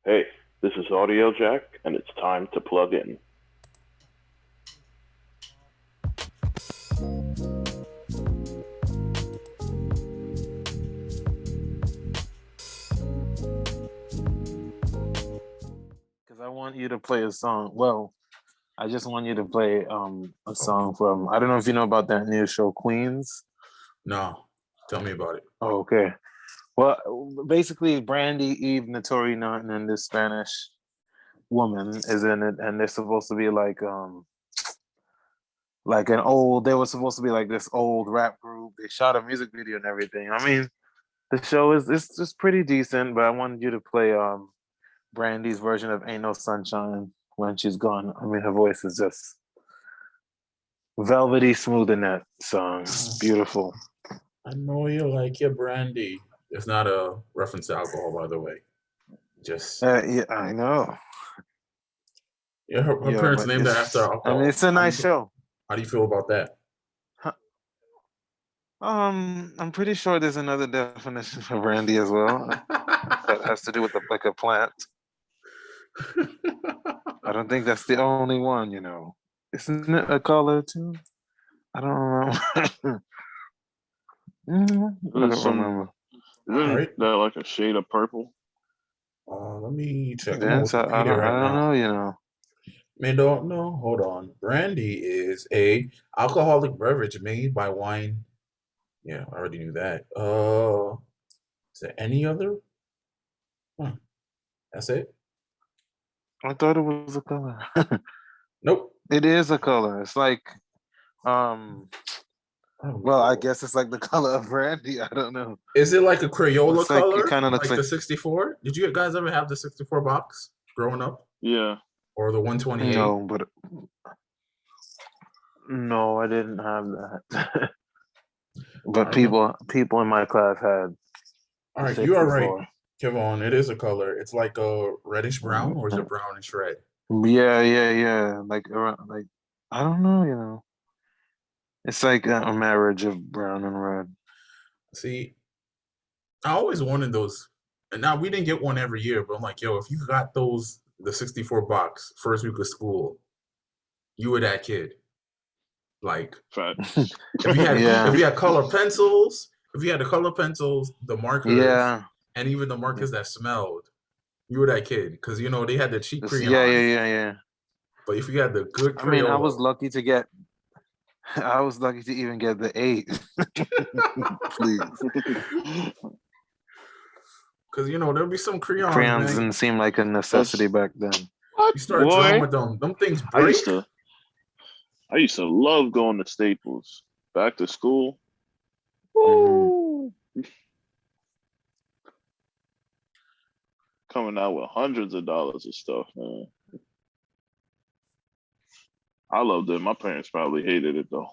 Hey, this is Audio Jack, and it's time to plug in. Because I want you to play a song. Well, I just want you to play a song from. I don't know if you know about that new show, Queens. No, tell me about it. Oh, okay. Well, basically, Brandy, Eve, Notorina, and then this Spanish woman is in it, and they're supposed to be like an old. They were supposed to be like this old rap group. They shot a music video and everything. I mean, the show is it's just pretty decent, but I wanted you to play Brandy's version of "Ain't No Sunshine" when she's gone. I mean, her voice is just velvety smooth in that song. Beautiful. I know you like your brandy. It's not a reference to alcohol, by the way. Just Yeah, I know. yeah, her Yeah, parents but named that after I mean, alcohol. it's a nice show. How do you feel about that? I'm pretty sure there's another definition for brandy as well that has to do with like a plant. I don't think that's the only one, you know. Isn't it a color too? I don't remember. I don't remember. Isn't Right. that like a shade of purple? Let me check. I'm on Yes, Wikipedia I right don't now. know, you know. Man, don't know. Hold on. Brandy is a alcoholic beverage made by wine. Yeah, I already knew that. Is there any other? That's it. I thought it was a color. Nope. It is a color. It's like um well, I guess it's like the color of brandy. I don't know. Is it like a Crayola It's like it color, kind of looks like like the 64? Did you guys ever have the 64 box growing up, Yeah. or the 128? no, but no, I didn't have that. But people in my class had All the right, you are right, 64. Kevon. It is a color. It's like a reddish brown, or is it brownish red? Yeah. Like around, like I don't know, you know. It's like a marriage of brown and red. See, I always wanted those. And now we didn't get one every year, but I'm like, yo, if you got those, the 64 box first week of school, you were that kid. Like, Facts. if you had color pencils, if you had the color pencils, the markers, Yeah. and even the markers that smelled, you were that kid. Because you know they had the cheap Yeah. but if you had the good I mean, Crayola, I was lucky to even get the 8. Please. because you know there'll be some crayons, Crayons man. didn't seem like a necessity back then. What? You start Boy, drawing with them things break. I used to love going to Staples. Back to school. Mhm. Coming out with hundreds of dollars of stuff, man. I loved it. My parents probably hated it though.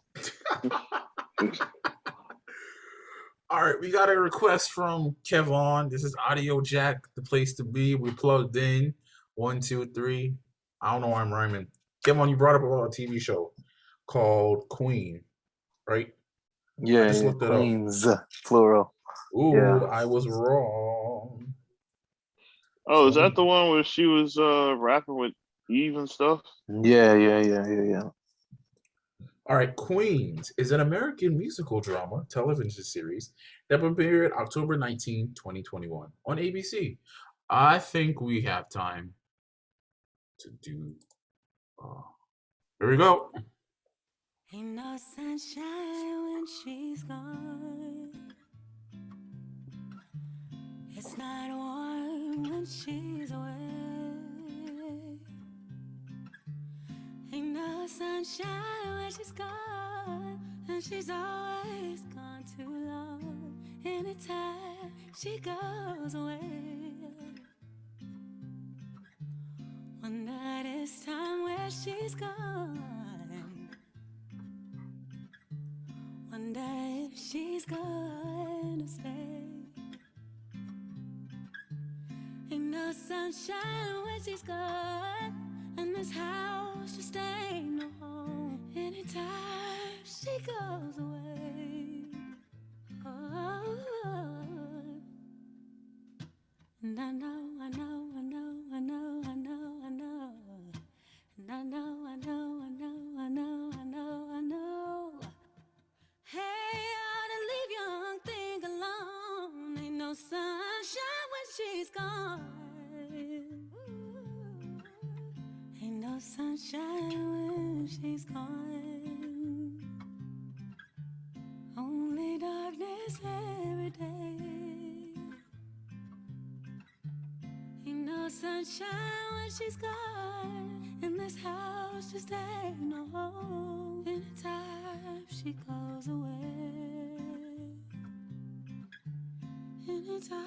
All right, we got a request from Kevon. This is Audio Jack, the place to be. We plugged in. 1, 2, 3. I don't know why I'm rhyming. Kevon, you brought up a TV show called Queen, right? Yeah, I just looked it up. Queens, plural. Ooh, Yeah. I was wrong. Oh, is that the one where she was rapping with Eve and stuff? Yeah. All right, Queens is an American musical drama television series that premiered October 19, 2021 on ABC. I think we have time to do. Here we go. Ain't no sunshine when she's gone. It's not warm when she's away. Ain't no sunshine when she's gone, and she's always gone too long. Anytime she goes away, wonder this time where she's gone. Wonder if she's gonna stay. Ain't no sunshine when she's gone, and this house just ain't no home. Anytime she goes away, oh, and I know she's gone. Only darkness every day. Ain't no sunshine when she's gone. In this house just ain't no home. Anytime she goes away. Anytime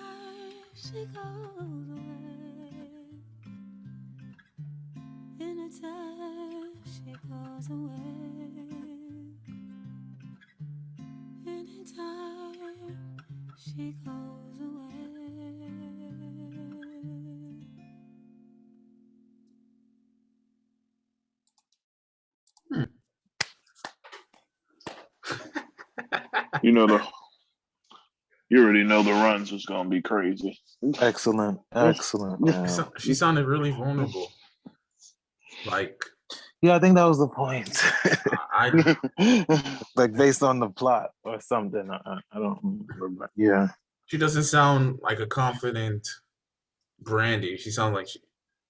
she goes away. Anytime she goes away. Anytime she goes away. You know you already know the runs was gonna be crazy. Excellent. Man. She sounded really vulnerable. Like, Yeah, I think that was the point. I Like based on the plot or something. I don't remember. But yeah. she doesn't sound like a confident Brandy. She sounds like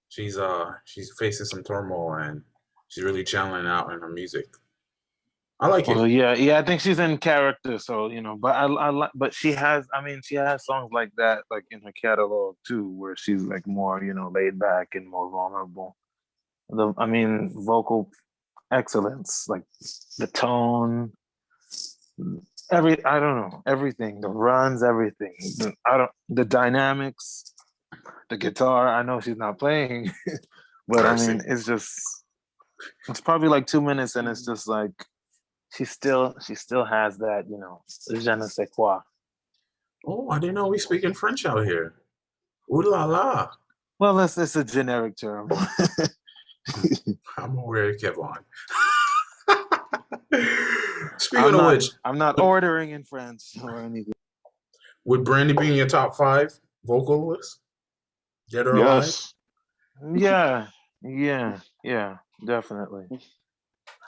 she's facing some turmoil and she's really channeling out in her music. I like it. Well, yeah. I think she's in character, so But I like. But she has. I mean, she has songs like that, like in her catalog too, where she's like more, laid back and more vulnerable. Vocal excellence, like the tone, I don't know, everything, the runs, everything. The dynamics, the guitar. I know she's not playing, but I mean, it's probably like 2 minutes, and it's just like she still has that, je ne sais quoi. Oh, I didn't know we speaking French out here. Ooh la la. Well, it's a generic term. I'm aware, Kevon. Speaking of which, I'm not ordering in French or anything. would Brandy be in your top 5 vocalists? Dead or alive? Yeah, definitely.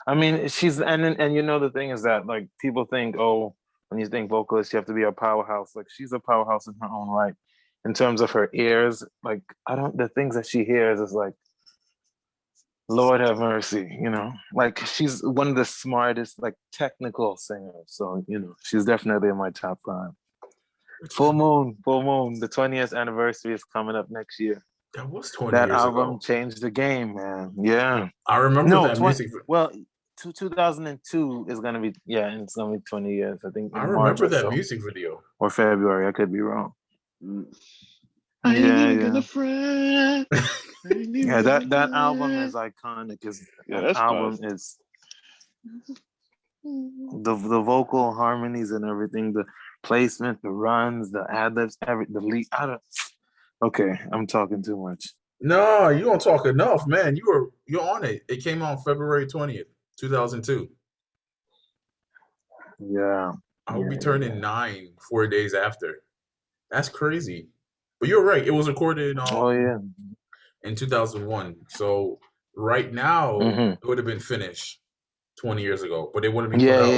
I mean, she's and the thing is that like people think, oh, when you think vocalist, you have to be a powerhouse. Like she's a powerhouse in her own right. In terms of her ears, like the things that she hears is like, Lord have mercy, like she's one of the smartest, like technical singers. So, she's definitely in my top 5. Full Moon, the 20th anniversary is coming up next year. That was 20 that years album ago. Changed the game, man. Yeah. I remember that music. Well, 2002 is going to be, it's going to be 20 years. I think I remember that music video. Or February. I could be wrong. I ain't even gonna fret. Yeah, that album is iconic. That album is the vocal harmonies and everything, the placement, the runs, the ad-libs, the lead. Okay, I'm talking too much. No, you don't talk enough, man. You're on it. It came out February 20th, 2002. Yeah. I will be turning 9 4 days after. That's crazy. But you're right. It was recorded in 2001. So right now, it would have been finished 20 years ago, but it wouldn't be put out.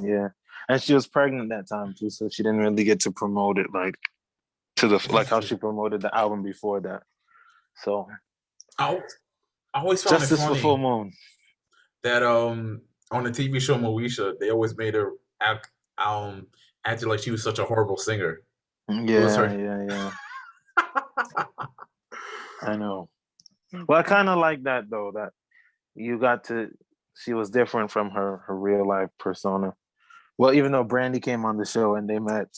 Yeah. And she was pregnant that time too, so she didn't really get to promote it like how she promoted the album before that. So I always found Justice it funny for Full Moon that on the TV show Moesha, they always made her acted like she was such a horrible singer. Yeah. I know. Well, I kind of like that though, that she was different from her real life persona. Well, even though Brandy came on the show and they met.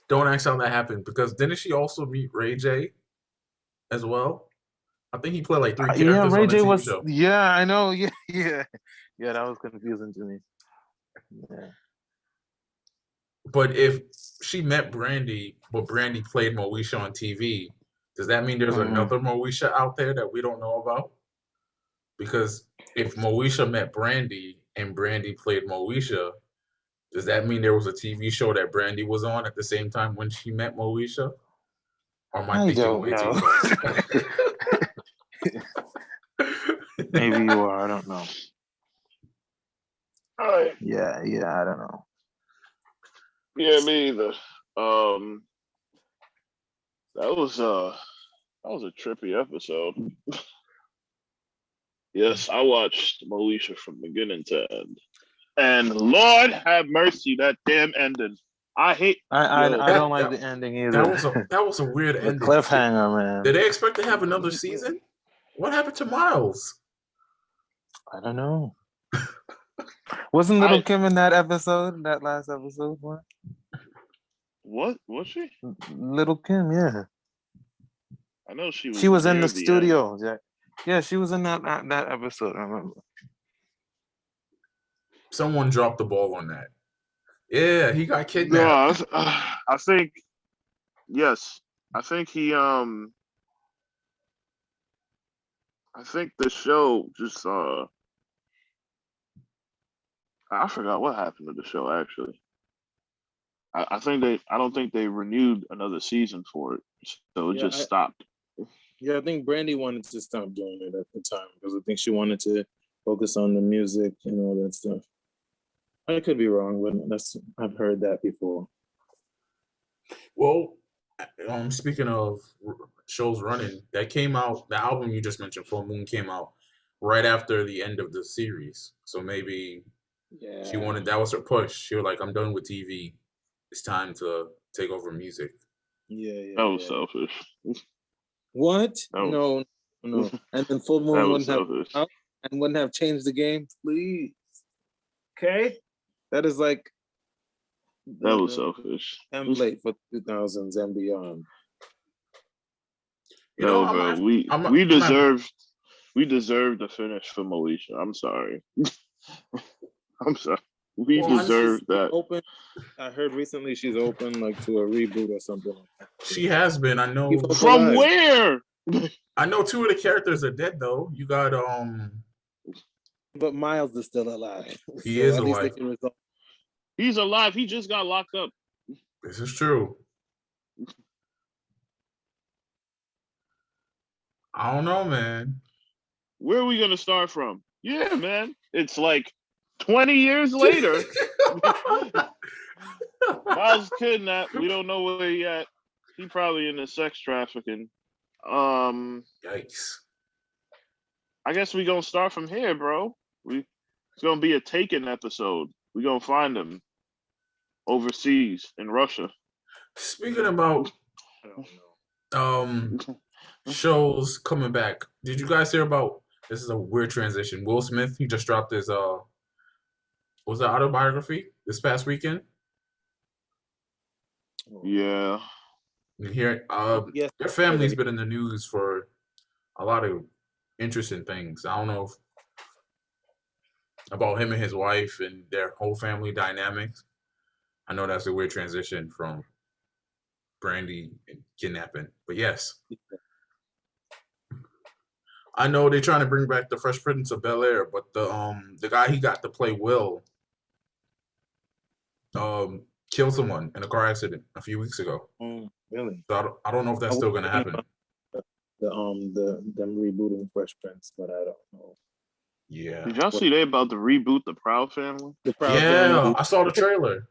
Don't ask how that happened, because didn't she also meet Ray J as well? I think he played like 3 characters on the TV show. Yeah, I know. Yeah. Yeah, that was confusing to me. Yeah. But if she met Brandy, but Brandy played Moesha on TV, does that mean there's another Moesha out there that we don't know about? Because if Moesha met Brandy and Brandy played Moesha, does that mean there was a TV show that Brandy was on at the same time when she met Moesha? Or am I thinking way too far? Maybe you are. I don't know. All right. Yeah, I don't know. Yeah, me either. That was a trippy episode. Yes, I watched Moesha from beginning to end. And Lord have mercy, that damn ending. I hate I yo. don't like the ending either. That was a weird The ending. cliffhanger, man. Did they expect to have another season? What happened to Miles? I don't know. Wasn't Little I- Kim in that episode? That last episode? What? What was she? Little Kim, yeah. I know she was. She was in near the end. studio. Yeah, she was in that episode. I remember. Someone dropped the ball on that. Yeah, he got No, kidnapped. I think yes. I think he I think the show just I forgot what happened to the show actually. I don't think they renewed another season for it. So it just stopped. Yeah, I think Brandy wanted to stop doing it at the time because I think she wanted to focus on the music and all that stuff. I could be wrong, but I've heard that before. Well, speaking of shows running, that came out. The album you just mentioned, Full Moon, came out right after the end of the series. So maybe she wanted, that was her push. She was like, "I'm done with TV. It's time to take over music." Yeah. That was selfish. What? That No. And then Full That Moon was wouldn't have selfish. out and wouldn't have changed the game, please. Okay, that is like That was selfish. template for 2000s and beyond. You know, No, bro. We deserved the finish for Moesha. I'm sorry. I'm sorry. We deserved that. Open. I heard recently she's open like to a reboot or something like that. She has been. I know. From where? I know two of the characters are dead though. You got But Miles is still alive. He is at least alive. they can resolve. He's alive. He just got locked up. This is true. I don't know, man. Where are we gonna start from? Yeah, man. It's like 20 years later. Miles kidnapped. We don't know where he at. He probably in the sex trafficking. Yikes. I guess we gonna start from here, bro. It's gonna be a Taken episode. We gonna find him overseas in Russia. Speaking about shows coming back, did you guys hear about, this is a weird transition, Will Smith? He just dropped his was that autobiography this past weekend? Yeah. You hear Yes. their family's been in the news for a lot of interesting things. I don't know about him and his wife and their whole family dynamics. I know that's a weird transition from Brandy and kidnapping, but yes. I know they're trying to bring back the Fresh Prince of Bel-Air, but the guy he got to play Will killed someone in a car accident a few weeks ago. Really? So I don't know if that's still gonna happen. Them rebooting Fresh Prince, but I don't know. Yeah. Did y'all see they about to reboot the Proud Family? The Proud Yeah, Family. I saw the trailer.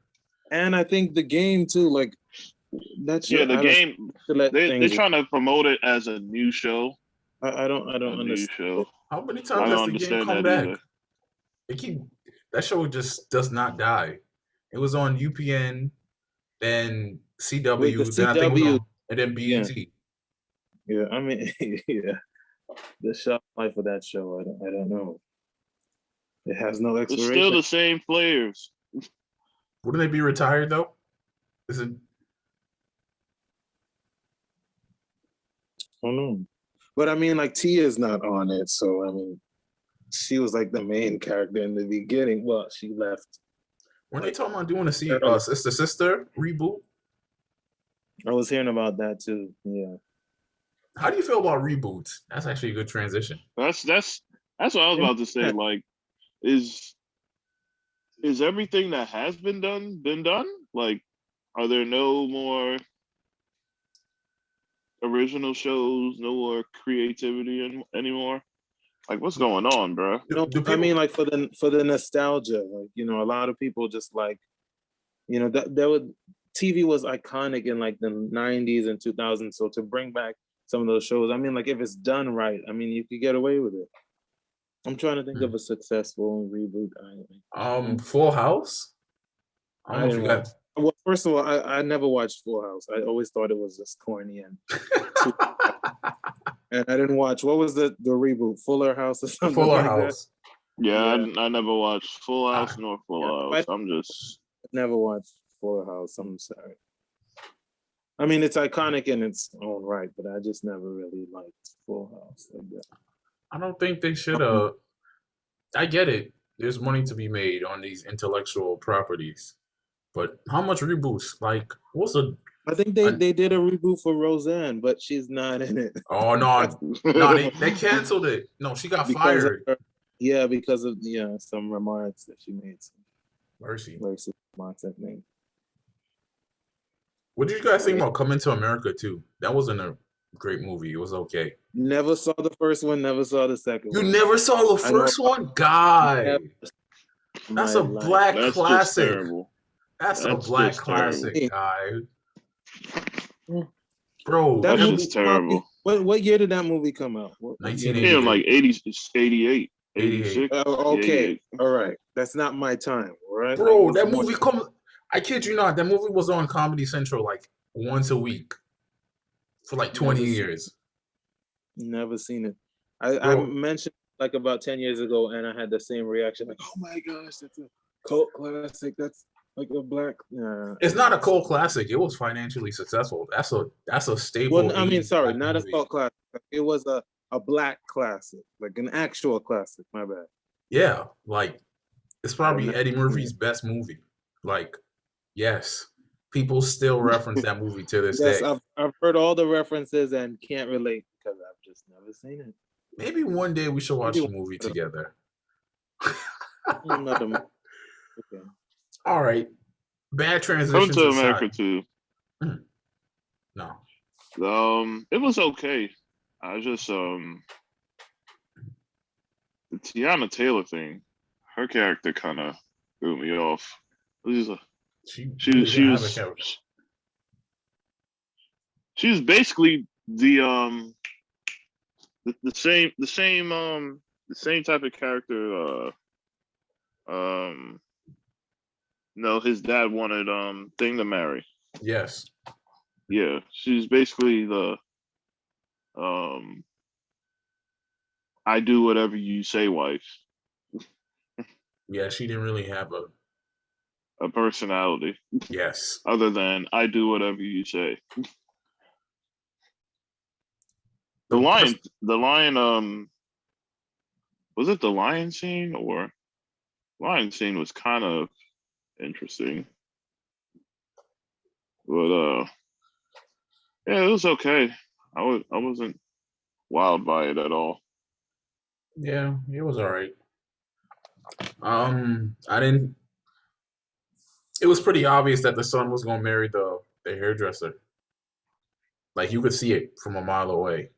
And I think the game too, like that. Yeah, the game. They're trying to promote it as a new show. I don't understand. New show. How many I times don't has the game understand come that back? That show just does not die. It was on UPN, then CW, Wait, the then I think it was CW. on, and then BET. Yeah, I mean, yeah, the shelf life of that show, I don't know. It has no It's expiration. still the same players. Wouldn't they be retired though? Is it? I don't know. But I mean, like Tia's not on it, so I mean, she was like the main character in the beginning. Well, she left. When they talking about doing a sister reboot? I was hearing about that too. Yeah. How do you feel about reboots? That's actually a good transition. That's what I was about to say. Like, is everything that has been done? Like, are there no more original shows, no more creativity anymore? Like, what's going on, bro? No, I mean, like for the nostalgia, like, you know, a lot of people just like, you know, TV was iconic in like the 90s and 2000s. So to bring back some of those shows, I mean, like if it's done right, I mean, you could get away with it. I'm trying to think of a successful reboot. Full House. I don't I know if didn't you watch. got. Well, first of all, I never watched Full House. I always thought it was just corny and and I didn't watch. What was the reboot? Fuller House or something Fuller like House. Yeah, Yeah. I never watched Full House nor Full Yeah. House. I'm just that. Never watched Fuller House. I'm sorry. I mean, it's iconic in its own right, but I just never really liked Full House like that. I don't think they should. I get it. There's money to be made on these intellectual properties, but how much reboots? Like, what's a? I think they did a reboot for Roseanne, but she's not in it. Oh no, they canceled it. No, she got Because of fired. her, because of some remarks that she made. Mercy. Racist remarks, I think. What did you guys think about Coming to America too? That wasn't a great movie. It was okay. Never saw the first one. Never saw the second one. You never saw the first one, guy? That's a black classic. Terrible. That's a black classic, guy. Bro, that that's movie terrible. What year did that movie come out? 1988. Yeah, like 88, 86. Okay, 88. all right. That's not my time, right? Bro, that movie I kid you not, that movie was on Comedy Central like once a week for like 20 years. Never seen it. I mentioned like about 10 years ago, and I had the same reaction, like, oh my gosh, that's a cult classic. That's like a black. It's not a cult classic. It was financially successful. That's a staple. Well, I mean, sorry, not movie. A cult classic. It was a black classic, like an actual classic. My bad. Yeah, like it's probably Eddie Murphy's best movie. Like, yes, people still reference that movie to this day. I've heard all the references and can't relate because I've just never seen it. Maybe one day we should watch the movie together. Okay. All right. Bad transition. Come to America too. No. It was okay. I just the Tiana Taylor thing, her character kind of threw me off. She was basically the same type of character. No, his dad wanted Thing to marry. Yes. Yeah, she's basically the I do whatever you say wife. Yeah, she didn't really have a personality. Yes. Other than I do whatever you say. The lion was it the lion scene or lion scene was kind of interesting. But yeah, it was okay. I wasn't wowed by it at all. Yeah, it was all right. I didn't. It was pretty obvious that the son was gonna marry the hairdresser. Like you could see it from a mile away.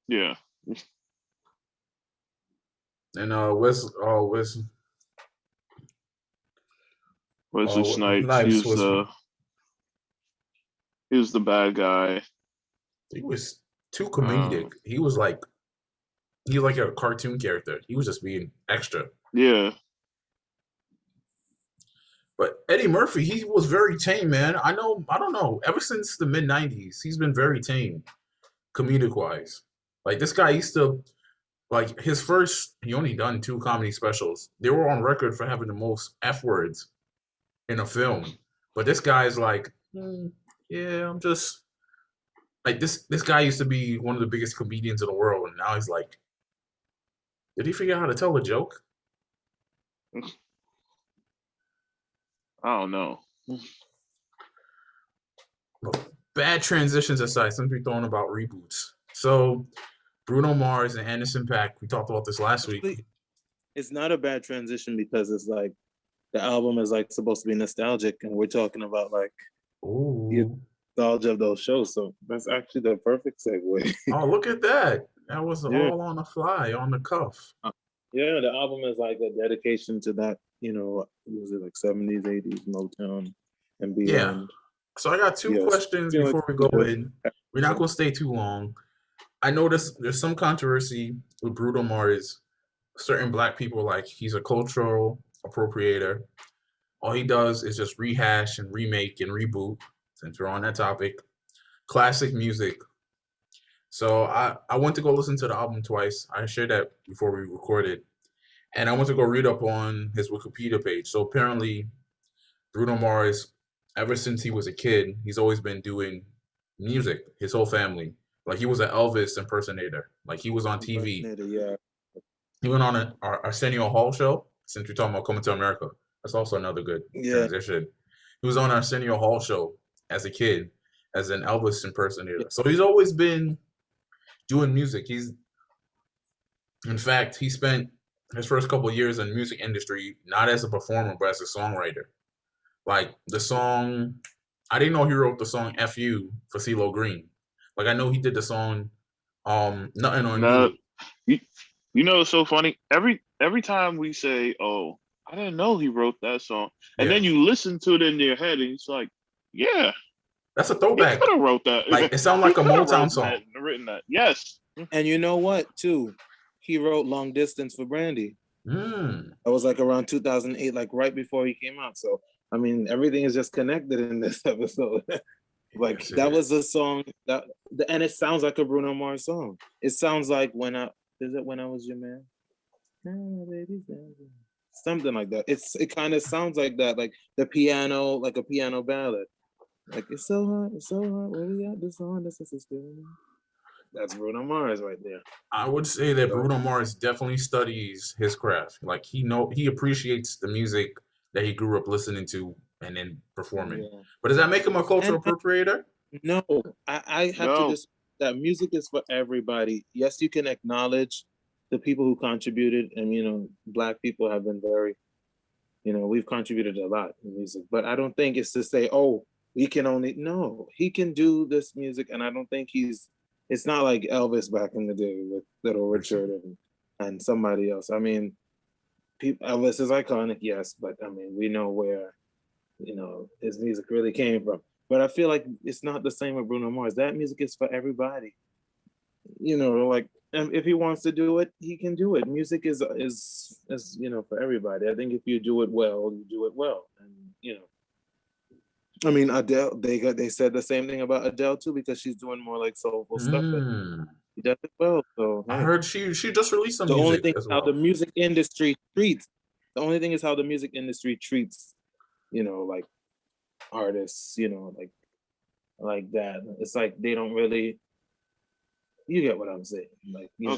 Yeah. And Wesley Snipes, he was the bad guy. He was too comedic. He was like a cartoon character. He was just being extra. Yeah. But Eddie Murphy, he was very tame, man. I don't know. Ever since the mid-90s, he's been very tame, comedic-wise. Like, this guy used to, like, he only done 2 comedy specials. They were on record for having the most F words in a film. But this guy's like, yeah, I'm just, like, this guy used to be one of the biggest comedians in the world, and now he's like, did he figure out how to tell a joke? I don't know. Bad transitions aside, something thrown about reboots. So, Bruno Mars and Anderson .Paak, we talked about this last week. It's not a bad transition because it's like the album is like supposed to be nostalgic, and we're talking about like the nostalgia of those shows. So that's actually the perfect segue. Oh, look at that! That was all on the fly, on the cuff. Yeah, the album is like a dedication to that. Was it like 70s, 80s Motown and beyond? Yeah. So I got 2 questions before we go in. We're not going to stay too long. I noticed there's some controversy with Bruno Mars. Certain black people like he's a cultural appropriator. All he does is just rehash and remake and reboot. Since we're on that topic, classic music. So I went to go listen to the album twice. I shared that before we recorded, and I went to go read up on his Wikipedia page. So apparently, Bruno Mars, ever since he was a kid, he's always been doing music. His whole family, like he was an Elvis impersonator. Like he was on TV. Yeah. He went on our Arsenio Hall show. Since we're talking about Coming to America, that's also another good transition. He was on Arsenio Hall show as a kid, as an Elvis impersonator. So he's always been doing music. In fact, he spent his first couple of years in the music industry not as a performer but as a songwriter. Like the song, I didn't know he wrote the song "F U" for CeeLo Green. Like I know he did the song "Nothing on No, You." you know, it's so funny. Every time we say, "Oh, I didn't know he wrote that song," and then you listen to it in your head, and it's like, "Yeah, that's a he throwback. could have wrote that. Like it sounds like a Motown song. Written that, yes." And you know what, too? He wrote "Long Distance" for Brandy. That was like around 2008, like right before he came out. So I mean, everything is just connected in this episode. Like Yes, that was a song that, and it sounds like a Bruno Mars song. It sounds like When I Was Your Man? Oh, baby, something like that. It kind of sounds like that, like the piano, like a piano ballad. Like it's so hot, where we at? This song, this is still. That's Bruno Mars right there. I would say that Bruno Mars definitely studies his craft. Like he appreciates the music that he grew up listening to and then performing. Yeah. But does that make him a cultural appropriator? No, I have to just that music is for everybody. Yes, you can acknowledge the people who contributed, and you know, Black people have been very, you know, we've contributed a lot in music. But I don't think it's to say, oh, we can only he can do this music, and I don't think it's not like Elvis back in the day with Little Richard and somebody else. I mean, Elvis is iconic, yes, but I mean, we know where, you know, his music really came from. But I feel like it's not the same with Bruno Mars. That music is for everybody. You know, like if he wants to do it, he can do it. Music is you know, for everybody. I think if you do it well, you do it well, and you know. I mean, Adele, they said the same thing about Adele too, because she's doing more like soulful stuff. But she does it well. So I heard she just released some the music. Only thing as is well. how the music industry treats. The only thing is how the music industry treats, you know, like artists, you know, like that. It's like they don't really. You get what I'm saying? Like, you know,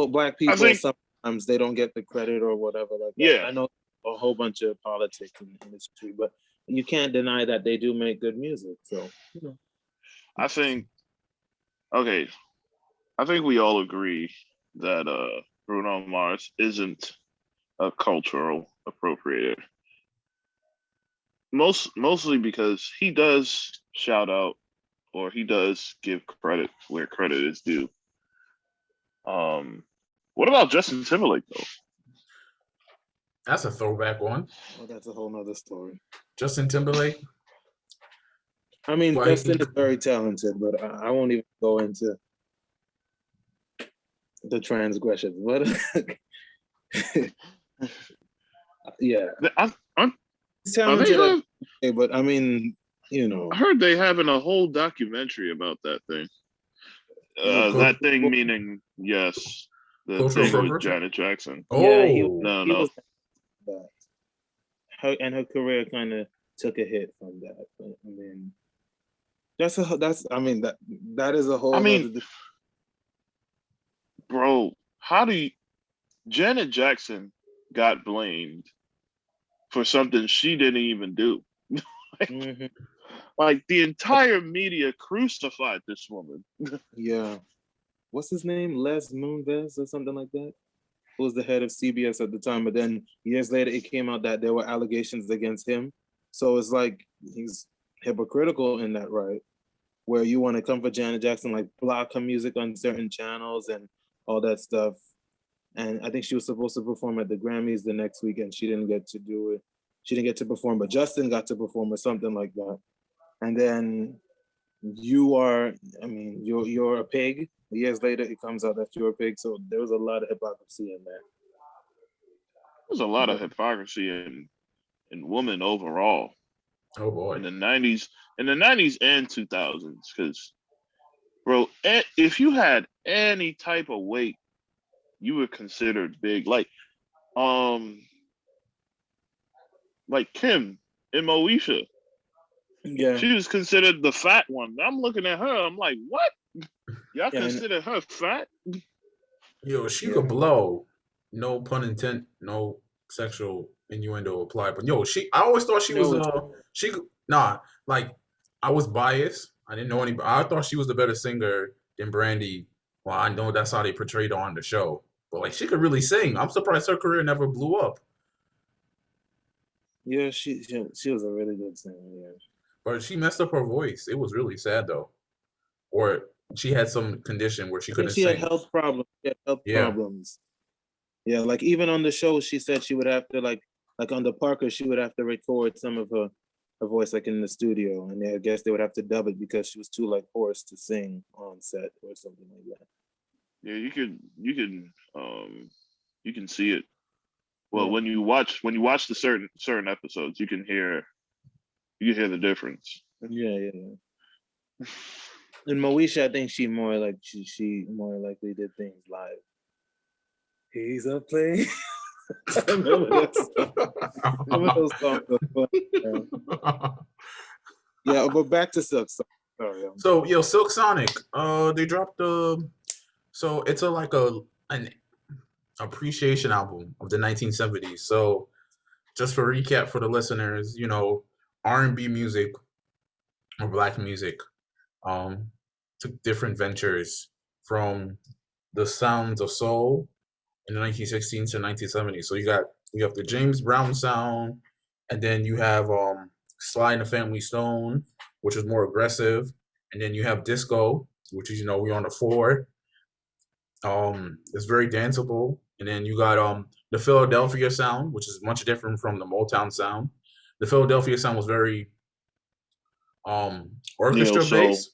Black people, sometimes they don't get the credit or whatever. Like that. Yeah, I know a whole bunch of politics in the industry, but you can't deny that they do make good music. So, you know. I think we all agree that Bruno Mars isn't a cultural appropriator. Mostly because he does shout out, or he does give credit where credit is due. What about Justin Timberlake though? That's a throwback one. Well, that's a whole nother story. Justin Timberlake. I mean, Justin is very talented, but I won't even go into the transgressions. But yeah, I'm talented. But I mean, you know, I heard they having a whole documentary about that thing. That thing meaning yes, the thing with Janet Jackson. Oh, yeah, he no. Her career kind of took a hit from that. But, I mean, that is a whole. I mean, bro, Janet Jackson got blamed for something she didn't even do. Like the entire media crucified this woman. Yeah. What's his name? Les Moonves or something like that? Who was the head of CBS at the time, but then years later it came out that there were allegations against him. So it's like he's hypocritical in that, right? Where you want to come for Janet Jackson, like block her music on certain channels and all that stuff. And I think she was supposed to perform at the Grammys the next week, and she didn't get to do it. She didn't get to perform, but Justin got to perform or something like that. And then you are, I mean, you're a pig. Years later, it comes out that you're a pig. So there was a lot of hypocrisy in that. There's a lot of hypocrisy in women overall Oh boy. in the '90s, and 2000s. Because, bro, if you had any type of weight, you were considered big. Like Kim and Moesha. Yeah. She was considered the fat one. I'm looking at her. I'm like, what? Y'all consider her fat? Yo, she could blow. No pun intended. No sexual innuendo applied. But yo, I always thought she was like I was biased. I didn't know anybody. I thought she was the better singer than Brandy. Well, I know that's how they portrayed her on the show. But like she could really sing. I'm surprised her career never blew up. Yeah, she was a really good singer, yeah. But she messed up her voice. It was really sad though. Or she had some condition where she couldn't she sing. had health problems. Problems. Yeah, like even on the show, she said she would have to like on the Parker, she would have to record some of her voice like in the studio, and I guess they would have to dub it because she was too like hoarse to sing on set or something like that. Yeah, you can see it. Well, when you watch the certain episodes, you can hear the difference. Yeah. And Moesha, I think she more likely did things live. He's a play. I remember that song. Those songs are fun. Yeah, but back to Silk Sonic. Sorry. So Silk Sonic, they dropped so it's an appreciation album of the 1970s. So just for recap for the listeners, R&B music or black music took different ventures from the sounds of soul in the 1960s to 1970s. So you have the James Brown sound, and then you have Sly and the Family Stone, which is more aggressive, and then you have disco, which is we on the floor. It's very danceable, and then you got the Philadelphia sound, which is much different from the Motown sound. The Philadelphia sound was very orchestra based.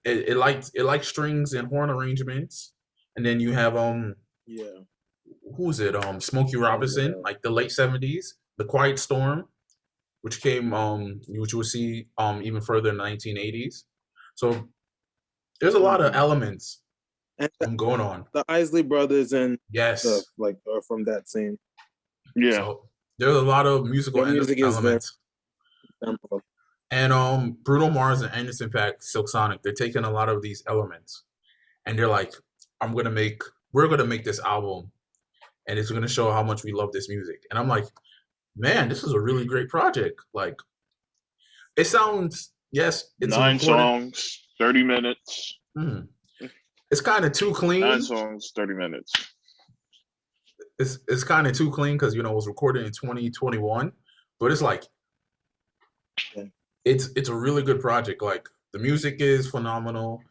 It liked strings and horn arrangements, and then you have who's it? Smokey Robinson, like the late 70s, The Quiet Storm, which came which we'll see even further in the 1980s. So there's a lot of elements going on. The Isley Brothers and yes, stuff, like are from that same. Yeah. So there's a lot of musical elements. And Bruno Mars and Anderson .Paak, Silk Sonic, they're taking a lot of these elements, and they're like, we're gonna make this album, and it's gonna show how much we love this music. And I'm like, man, this is a really great project. Like, it sounds, it's 9 songs, 30 minutes. It's kind of too clean. 9 songs, 30 minutes. It's kind of too clean because it was recorded in 2021, but it's like. It's a really good project. Like, the music is phenomenal.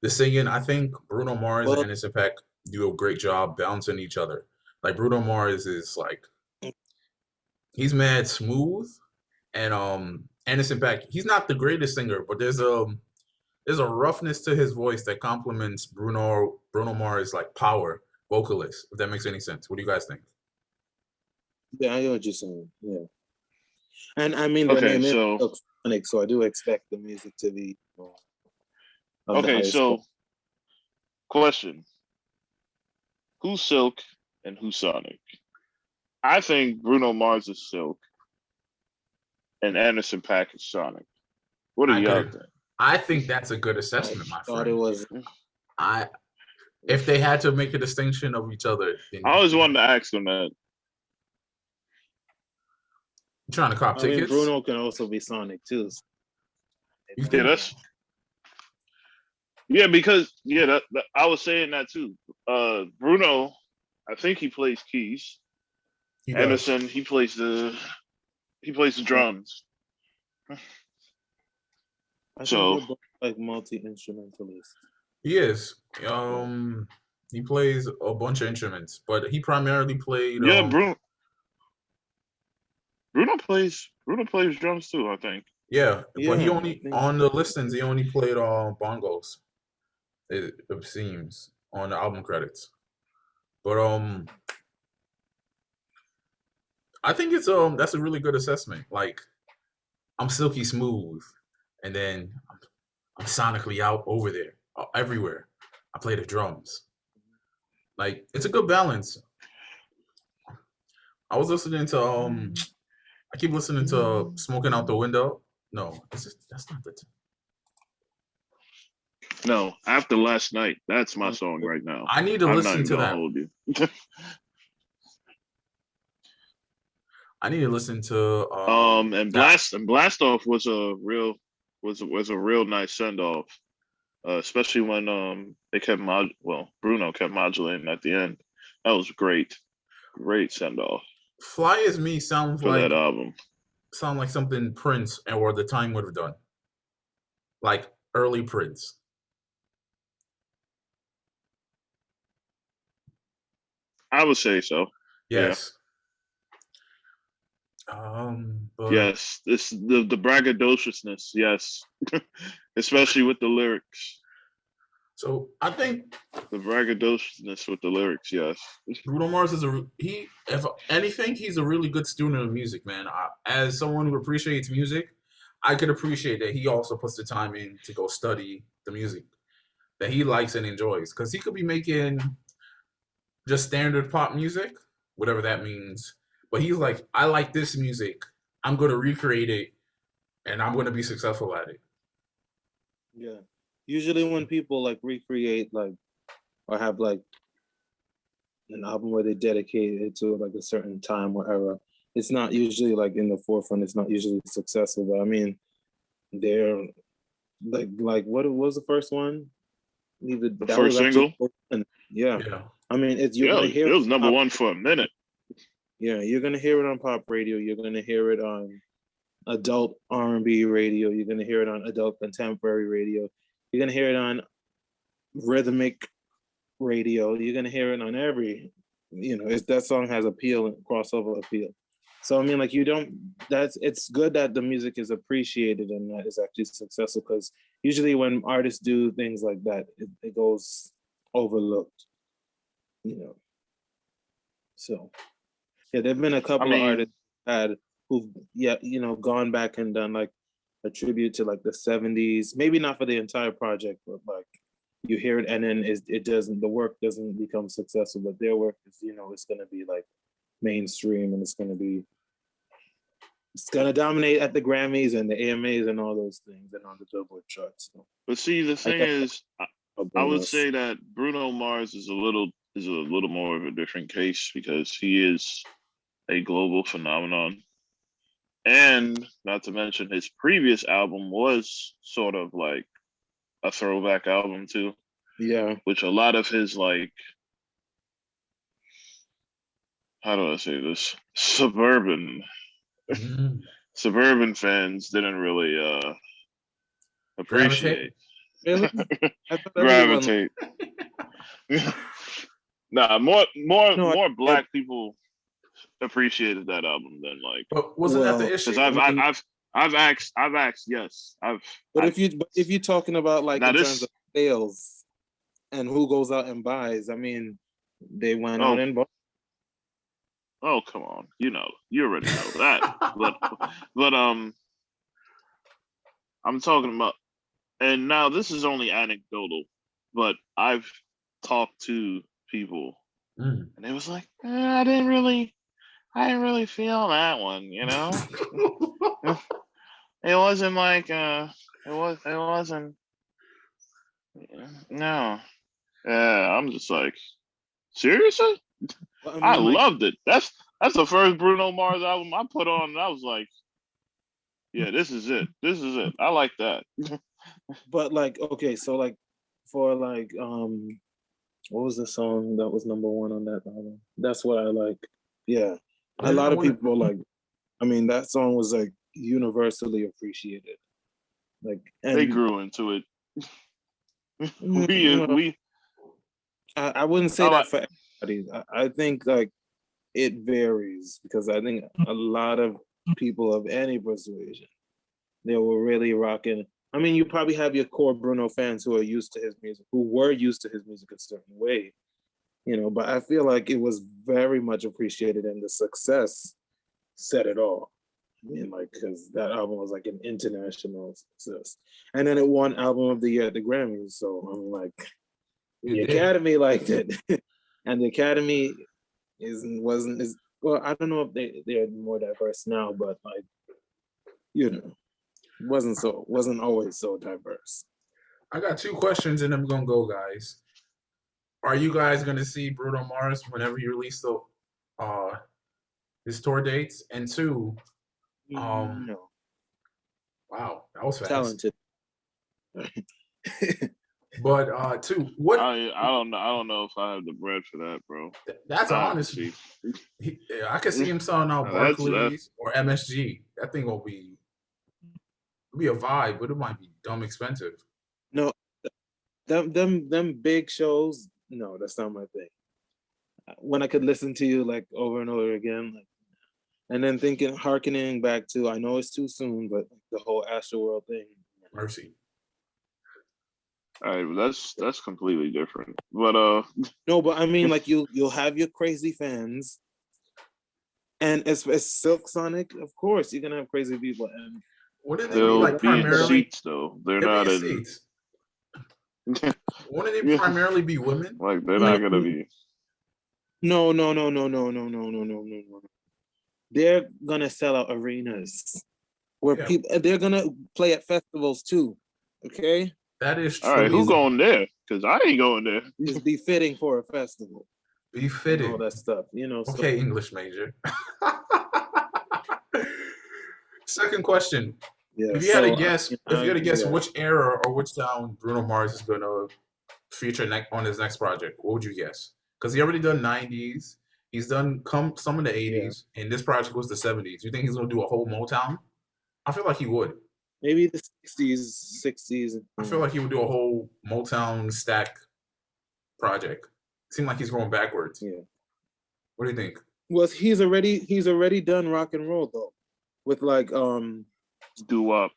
The singing, I think Bruno Mars and Anderson .Paak do a great job balancing each other. Like, Bruno Mars is like, he's mad smooth, and Anderson .Paak, he's not the greatest singer, but there's a roughness to his voice that complements Bruno Mars' like power vocalist. If that makes any sense. What do you guys think? Yeah, I know what you're saying. Yeah, and I mean, the name is Sonic, so I do expect the music to be. Okay, so question: who's Silk and who's Sonic? I think Bruno Mars is Silk, and Anderson .Paak is Sonic. What do y'all think? I think that's a good assessment, my friend. It was. If they had to make a distinction of each other, I always wanted to ask them that. You trying to cop tickets? Bruno can also be Sonic too. Because I was saying that too. Bruno, I think he plays keys. Anderson, he plays the drums. So like multi-instrumentalist. He is. He plays a bunch of instruments, but he primarily played. Bruno plays drums too, I think. Yeah, but he Yeah, I only think on the listings he only played bongos. It seems on the album credits. But I think it's that's a really good assessment. Like I'm silky smooth, and then I'm sonically out over there, everywhere. I play the drums. Like it's a good balance. I was listening to I keep listening to Smoking Out the Window. No, that's not the No, after last night, that's my song right now. I need to I'm not listen even to gonna that. hold you. I need to listen to And Blast Off was a real nice send off. Especially when they kept Bruno kept modulating at the end. That was great. Great send off Fly As Me sounds for that album. like something Prince or the time would have done. Like early Prince. I would say so. Yes. Yeah. But Yes. This the braggadociousness, yes. Especially with the lyrics. so I think The braggadociousness with the lyrics, yes. Bruno Mars is if anything, he's a really good student of music, man. As someone who appreciates music, I could appreciate that he also puts the time in to go study the music that he likes and enjoys. Because he could be making just standard pop music, whatever that means. But he's like, I like this music. I'm going to recreate it, and I'm going to be successful at it. yeah. Usually when people like recreate like or have like an album where they dedicate it to like a certain time or era, it's not usually like in the forefront. It's not usually successful. But I mean, they're like what was the first one? The first single? Yeah. Yeah. I mean, you're gonna hear it was number one for a minute. Yeah, you're gonna hear it on pop radio. You're gonna hear it on adult R&B radio. You're gonna hear it on adult contemporary radio. You're gonna hear it on rhythmic radio. You're gonna hear it on every. That song has appeal and crossover appeal. So I mean, like it's good that the music is appreciated and that is actually successful, because usually when artists do things like that, it goes overlooked. So yeah, there've been a couple of artists who've gone back and done like a tribute to like the 70s, maybe not for the entire project, but like you hear it and then the work doesn't become successful, but their work is, it's gonna be like mainstream and it's gonna dominate at the Grammys and the AMAs and all those things and on the Billboard charts. So. But see, the thing is, I would say that Bruno Mars is a little more of a different case because he is a global phenomenon. And not to mention his previous album was sort of like a throwback album too. Yeah. Which a lot of his like, how do I say this? Suburban fans didn't really appreciate. Really? Gravitate. Nah, more black people appreciated that album than like. But wasn't that the issue? Because I've asked, yes. But if you're talking about like in terms of sales and who goes out and buys, I mean, they went out and bought. Oh, come on. You already know that. but I'm talking about, and now this is only anecdotal, but I've talked to people and it was like, I didn't really feel that one, It wasn't like it wasn't no. Yeah, I'm just like, seriously? Well, I loved it. That's the first Bruno Mars album I put on and I was like, yeah, this is it. I like that. But like, okay, so like for like what was the song that was number one on that album? That's what I like. Yeah. A lot of people like, I mean, that song was like universally appreciated. Like, and they grew into it. I wouldn't say that for everybody. I think like it varies because I think a lot of people of any persuasion they were really rocking. I mean, you probably have your core Bruno fans who are used to his music, who were used to his music a certain way, but I feel like it was very much appreciated, and the success said it all. I mean, like, because that album was like an international success. And then it won Album of the Year at the Grammys. So I'm like, the Academy liked it. And the Academy wasn't well, I don't know if they're more diverse now, but like, wasn't always so diverse. I got 2 questions and I'm gonna go, guys. Are you guys gonna see Bruno Mars whenever he released his tour dates? And 2, no. Wow, that was fast. Talented. But 2, what? I don't know if I have the bread for that, bro. That's honestly. I could see him selling out Barclays or MSG. That thing will be a vibe, but it might be dumb expensive. No, them big shows. No, that's not my thing. When I could listen to you like over and over again, like, and then harkening back to, I know it's too soon, but the whole Astroworld thing. Mercy. All right, that's completely different. But no, but I mean, like, you'll have your crazy fans, and as Silk Sonic, of course, you're gonna have crazy people. And what did they be like primarily? Seats though, they're not in seats. Wouldn't they primarily be women? Like, they're not gonna be. No. They're gonna sell out arenas where people. They're gonna play at festivals too. Okay. That is true. All right, who going there? Because I ain't going there. It's befitting for a festival. Befitting. All that stuff, Okay, so. English major. Second question. Yeah, if you had to guess, which era or which sound Bruno Mars is going to feature on his next project, what would you guess? Because he already done 90s. He's done some of the 80s, and this project was the 70s. You think he's going to do a whole Motown? I feel like he would. Maybe the 60s. I feel like he would do a whole Motown stack project. Seemed like he's going backwards. Yeah. What do you think? Well, he's already done rock and roll though, with like doo-wop.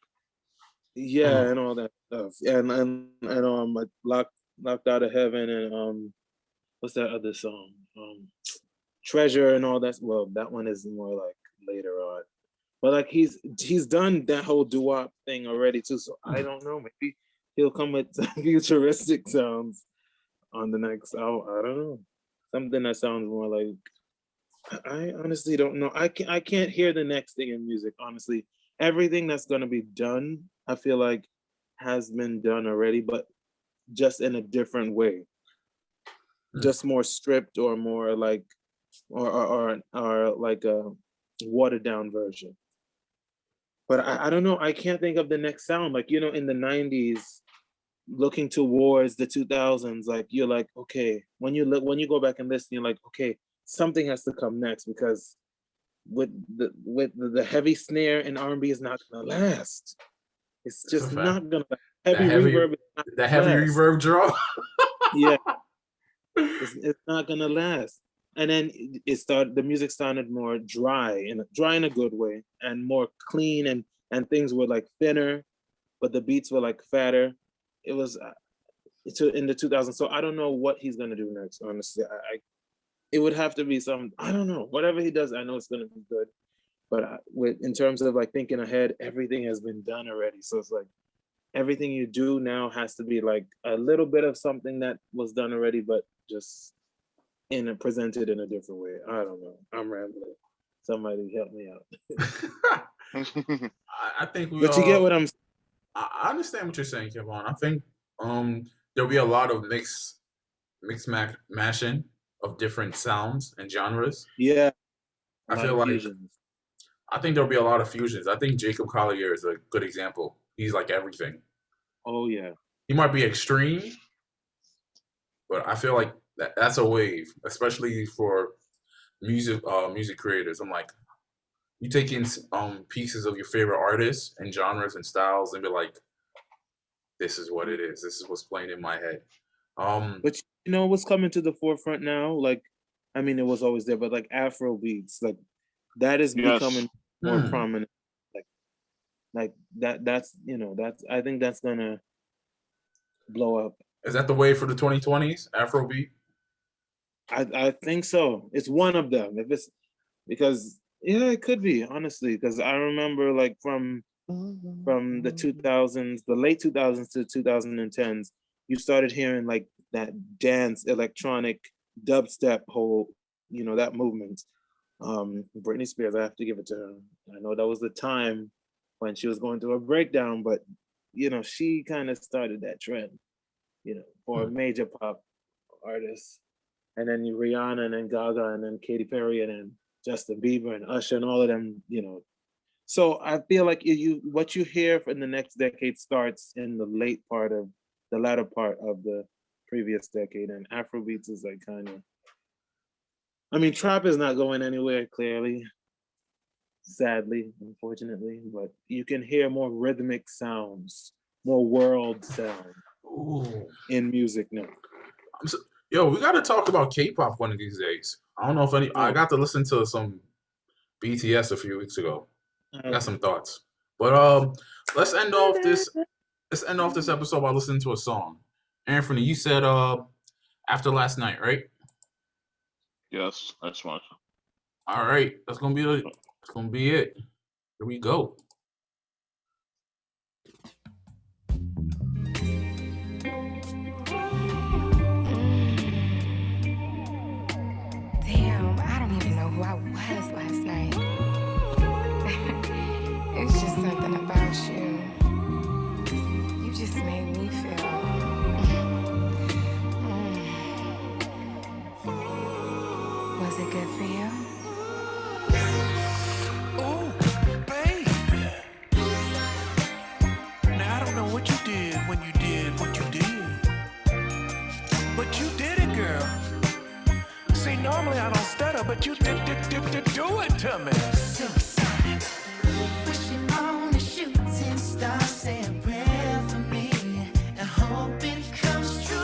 Yeah, and all that stuff, and like Locked Out of Heaven, and what's that other song? Treasure and all that. Well, that one is more like later on. But like he's done that whole doo-wop thing already too, so I don't know. Maybe he'll come with futuristic sounds on the next album. I don't know, something that sounds more like. I honestly don't know. I can't hear the next thing in music. Honestly, everything that's gonna be done, I feel like, has been done already, but just in a different way, just more stripped or more like, or like a watered down version. But I don't know. I can't think of the next sound. Like, in the 90s, looking towards the 2000s, like you're like, okay, when you go back and listen, you're like, okay, something has to come next, because with the heavy snare and R&B is not gonna last. It's just not gonna. Heavy reverb. The heavy reverb draw. Yeah, it's not gonna last. And then the music sounded more dry in a good way, and more clean, and things were like thinner, but the beats were like fatter. It was in the 2000s. So I don't know what he's gonna do next. Honestly, it would have to be I don't know. Whatever he does, I know it's gonna be good. But in terms of like thinking ahead, everything has been done already. So it's like everything you do now has to be like a little bit of something that was done already, but just presented in a different way. I don't know. I'm rambling. Somebody help me out. I think you get what I'm saying. I understand what you're saying, Kevon. I think there'll be a lot of mashing of different sounds and genres. Yeah. I feel like I think there'll be a lot of fusions. I think Jacob Collier is a good example. He's like everything. Oh yeah. He might be extreme, but I feel like that's a wave, especially for music creators. I'm like, you take in pieces of your favorite artists and genres and styles and be like, this is what it is. This is what's playing in my head. But what's coming to the forefront now? Like, I mean, it was always there, but like Afro beats, like that is becoming more prominent. Like, Like that's I think that's gonna blow up. Is that the wave for the 2020s? Afrobeat? I think so. It's one of them. If it's because yeah, it could be honestly because I remember like from the 2000s, the late 2000s to 2010s, you started hearing like that dance, electronic, dubstep whole, that movement. Britney Spears, I have to give it to her. I know that was the time when she was going through a breakdown, but she kind of started that trend, for a major pop artist. And then Rihanna and then Gaga and then Katy Perry and then Justin Bieber and Usher and all of them, So I feel like what you hear in the next decade starts in the latter part of the previous decade, and Afrobeats is like kind of. I mean, trap is not going anywhere, clearly, sadly, unfortunately, but you can hear more rhythmic sounds, more world sound in music now. Yo, we got to talk about K-pop one of these days. I don't know if I got to listen to some BTS a few weeks ago. I got some thoughts, but let's end off this episode by listening to a song. Anthony, you said After Last Night, right? Yes, that's fine. All right, that's gonna be it. Here we go. Damn, I don't even know who I was last night. It's just something about you. You just made me feel. Was it good for you? Oh, baby. Now, I don't know what you did when you did what you did. But you did it, girl. See, normally I don't stutter, but you did do it to me. Supersonic. Wishing on a shooting star, say a prayer for me, and hope it comes true.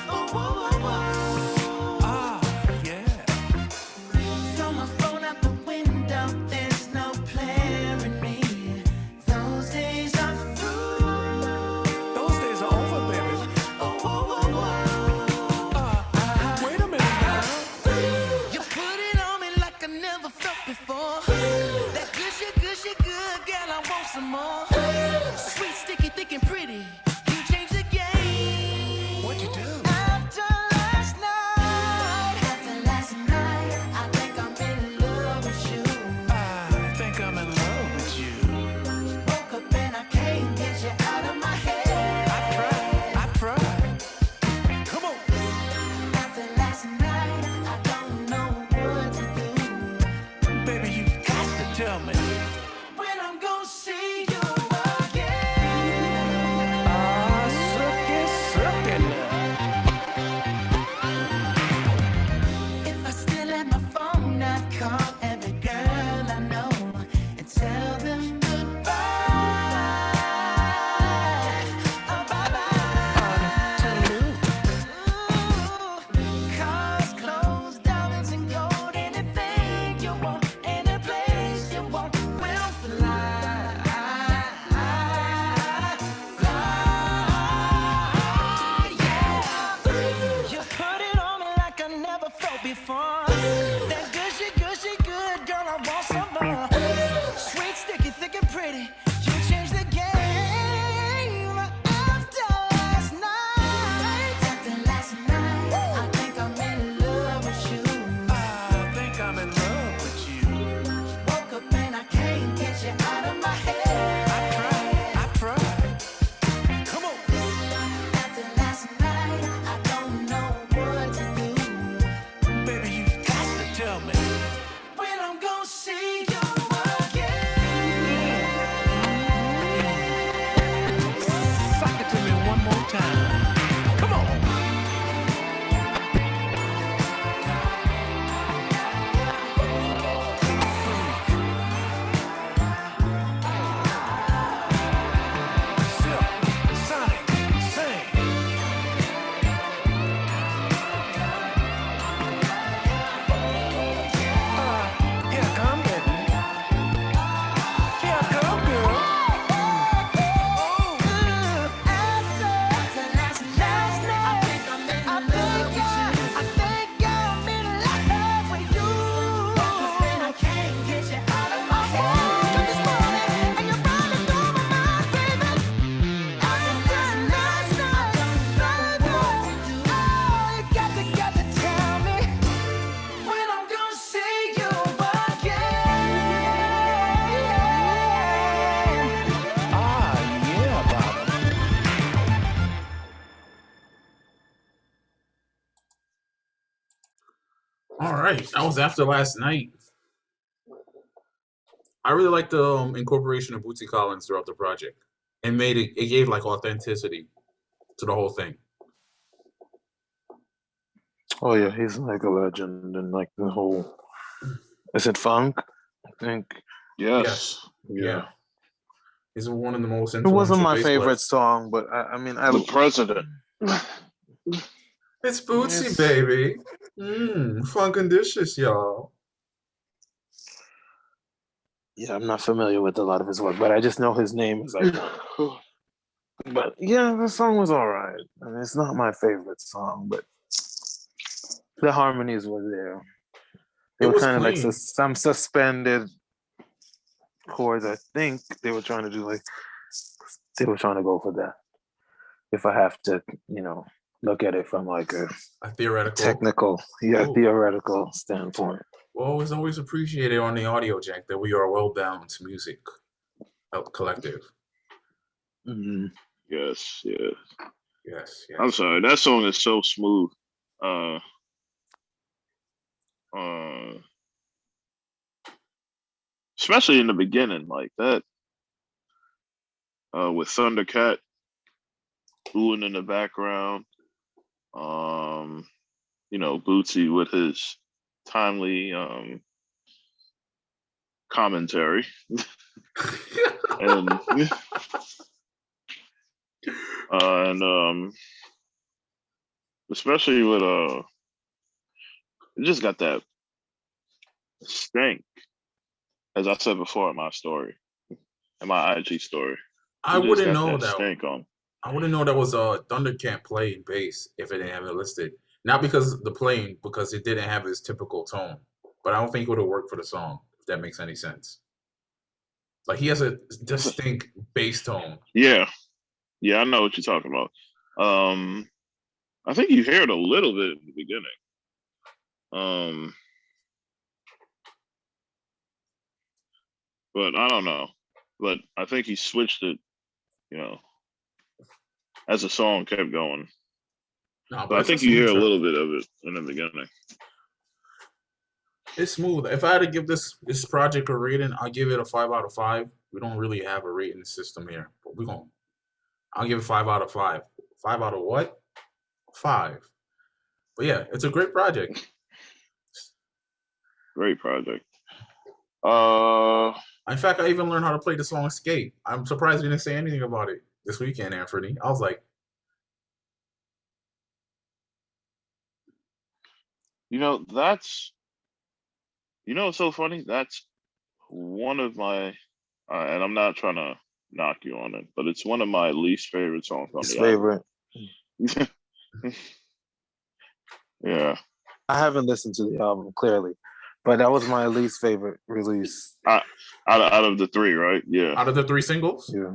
Oh, whoa, whoa, whoa. Ah, yeah. Throw my phone out the window, there's no player in me. Those days are through. Those days are over, baby. Oh, whoa, whoa, whoa. Wait a minute now. You All right, that was after last night. I really like the incorporation of Bootsy Collins throughout the project. It made it. It gave like authenticity to the whole thing. Oh yeah, he's like a legend and like the whole. Is it funk? I think. Yes. Yeah. He's one of the most It influential. wasn't my bass favorite players. song, but I mean, The president. It's Bootsy, Yes. baby. Funkadicious, y'all. Yeah, I'm not familiar with a lot of his work, but I just know his name is like. But yeah, the song was all right. I mean, it's not my favorite song, but the harmonies were there. They were kind of like some suspended chords. I think they were trying to do like they were trying to go for that. If I have to, look at it from like a theoretical, technical, theoretical standpoint. Well, it's always appreciated on the audio jack that we are a well-balanced music collective. Mm-hmm. Yes. Yes. I'm sorry, that song is so smooth. Especially in the beginning, like that. With Thundercat oohing in the background. Bootsy with his timely commentary. and especially with it just got that stank, as I said before in my story, in my IG story. I wouldn't know that stank on. I wouldn't know that was a Thundercat playing bass if it didn't have it listed. Not because of the playing, because it didn't have its typical tone. But I don't think it would have worked for the song, if that makes any sense. Like, he has a distinct bass tone. Yeah, I know what you're talking about. I think you hear it a little bit in the beginning. But I don't know. But I think he switched it, as the song kept going. No, but I think you hear a little bit of it in the beginning. It's smooth. If I had to give this project a rating, I'll give it a 5 out of 5. We don't really have a rating system here, but I'll give it 5 out of 5. 5 out of what? 5. But yeah, it's a great project. Great project. In fact, I even learned how to play the song Skate. I'm surprised you didn't say anything about it this weekend, Anthony. I was like, it's so funny. That's one of my, and I'm not trying to knock you on it, but it's one of my least favorite songs on the album. Yeah. I haven't listened to the album, clearly, but that was my least favorite release. Out of the 3, right? Yeah. Out of the 3 singles? Yeah.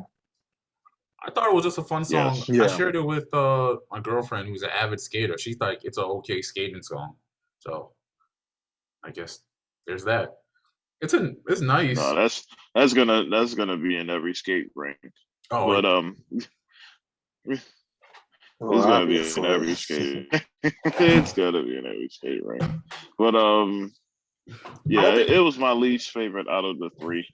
I thought it was just a fun song. Yes. Yeah. I shared it with my girlfriend who's an avid skater. She's like, it's an okay skating song. So I guess there's that. It's nice. No, that's gonna be in every skate rank. Oh, but it's gonna be in every skate. It's gonna be in every skate rank. But it was my least favorite out of the 3.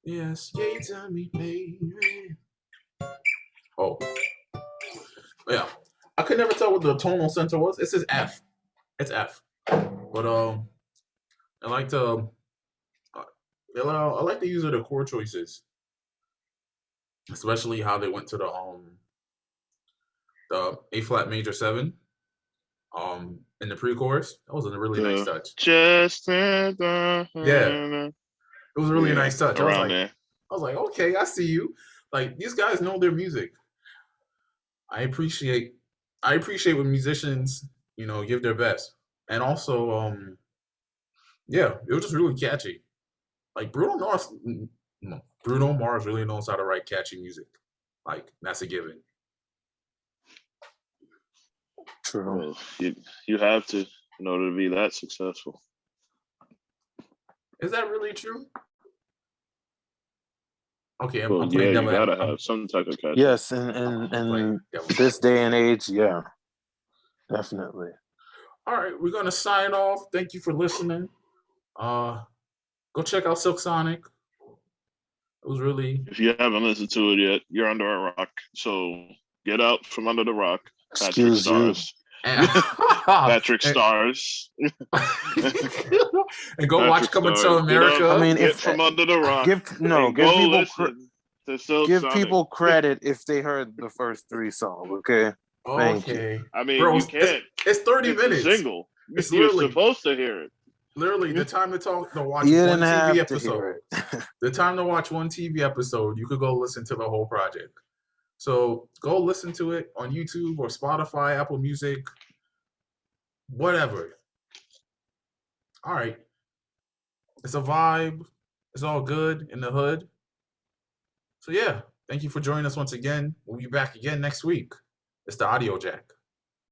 Yes, yay to me, baby. Oh. Yeah. I could never tell what the tonal center was. It says F. It's F. But I like to use of the chord choices. Especially how they went to the A flat major 7 in the pre-chorus. That was a really nice touch. It was a really nice touch. I was like, okay, I see you. Like, these guys know their music. I appreciate when musicians, give their best. And also, it was just really catchy. Like, Bruno Mars really knows how to write catchy music. Like, that's a given. True. Well, you have to in order to be that successful. Is that really true? Okay, Well, I'm yeah, playing you devil. gotta I'm have some type of catch. Yes, playing and devil. this day and age, yeah, definitely. All right, we're gonna sign off. Thank you for listening. Go check out Silk Sonic. It was really. If you haven't listened to it yet, you're under a rock. So get out from under the rock. Patrick Excuse you. Stars. Patrick Stars. And go watch Coming to America. I mean, get from under the rock. Give people credit if they heard the first 3 songs. Okay. Thank you. I mean, bro, you can't. It's 30 minutes. A single. It's You're supposed to hear it. Literally, the time to watch you one didn't TV have episode. The time to watch one TV episode, you could go listen to the whole project. So go listen to it on YouTube or Spotify, Apple Music, whatever. All right. It's a vibe. It's all good in the hood. So yeah, thank you for joining us once again. We'll be back again next week. It's the Audio Jack.